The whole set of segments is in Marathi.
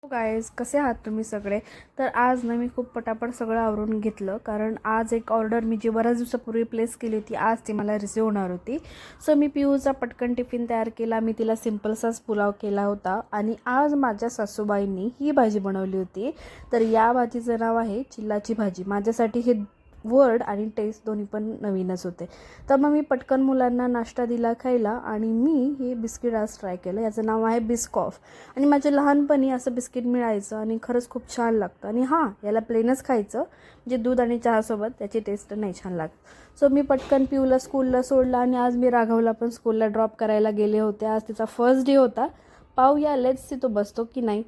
गाईज कसे आहात तुम्ही सगळे. तर आज ना मी खूप पटापट सगळं आवरून घेतलं, कारण आज एक ऑर्डर मी जी बऱ्याच दिवसापूर्वी प्लेस केली होती आज ती मला रिसीव होणार होती. सो मी पियूचा पटकन टिफिन तयार केला. मी तिला सिम्पलसाच पुलाव केला होता आणि आज माझ्या सासूबाईंनी ही भाजी बनवली होती. तर या भाजीचं नाव आहे चिल्लाची भाजी. माझ्यासाठी हे वर्ड आणि टेस्ट दोन्ही पण नवीनच होते. तर मग मी पटकन मुलांना नाश्ता दिला खायला आणि मी हे बिस्किट आज ट्राय केलं. याचं नाव आहे बिस्कॉफ आणि माझ्या लहानपणी असं बिस्किट मिळायचं आणि खरंच खूप छान लागतं. आणि हां, याला प्लेनच खायचं म्हणजे दूध आणि चहासोबत, त्याची टेस्ट नाही छान लागत. सो मी पटकन पिऊला स्कूलला सोडलं आणि आज मी राघवला पण स्कूलला ड्रॉप करायला गेले होते. आज तिचा फर्स्ट डे होता. पाहूया लेट्स सी तो बसतो की नाही.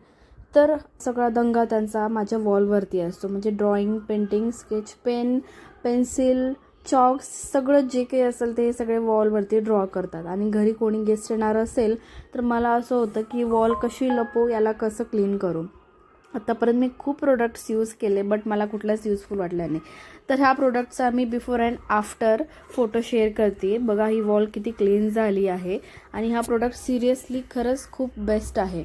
तर सगळा दंगा त्यांचा माझ्या वॉलवरती असतो, म्हणजे drawing, painting, sketch pen, pencil, chalks सगळं जे काही असेल ते सगळे वॉलवरती ड्रॉ करतात. आणि घरी कोणी गेस्ट येणार असेल तर मला असं होतं की वॉल कशी लपवू, याला कसं क्लीन करू. आत्तापर्यंत मी खूप प्रोडक्ट्स यूज केले बट मला कुठलाच यूजफुल वाटला नाही. तर ह्या प्रोडक्टचा मी before and after photo share करते. बघा ही वॉल किती क्लीन झाली आहे आणि हा प्रोडक्ट सिरियसली खरंच खूप बेस्ट आहे.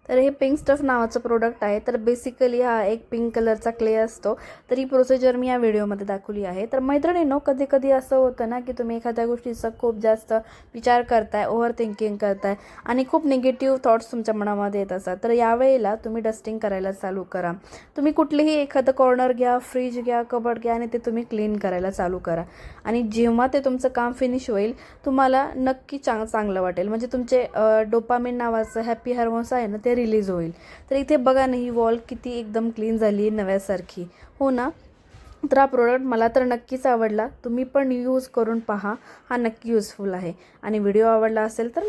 तर हे पिंक स्टफ नावाचं प्रोडक्ट आहे. तर बेसिकली हा एक पिंक कलरचा क्ले असतो. तर ही प्रोसिजर मी या व्हिडिओमध्ये दाखवली आहे. तर मैत्रिणींनो, कधी कधी असं होतं ना की तुम्ही एखाद्या गोष्टीचा खूप जास्त विचार करताय, ओव्हर थिंकिंग करताय आणि खूप निगेटिव्ह थॉट्स तुमच्या मनामध्ये येत असतात. तर यावेळेला तुम्ही डस्टिंग करायला चालू करा. तुम्ही कुठलीही एखादं कॉर्नर घ्या, फ्रीज घ्या, कबड घ्या आणि ते तुम्ही क्लीन करायला चालू करा. आणि जेव्हा ते तुमचं काम फिनिश होईल तुम्हाला नक्की चांगलं वाटेल. म्हणजे तुमचे डोपामिन नावाचं हॅपी हार्मोन्स आहे ना, ते रिलीज होईल. तर इथे बघा ना, ही वॉल किती एकदम क्लीन झाली आहे, नव्यासारखी, हो ना. तर हा प्रोडक्ट मला तर नक्कीच आवडला. तुम्ही पण यूज करून पहा, हा नक्की यूजफुल आहे. आणि व्हिडिओ आवडला असेल तर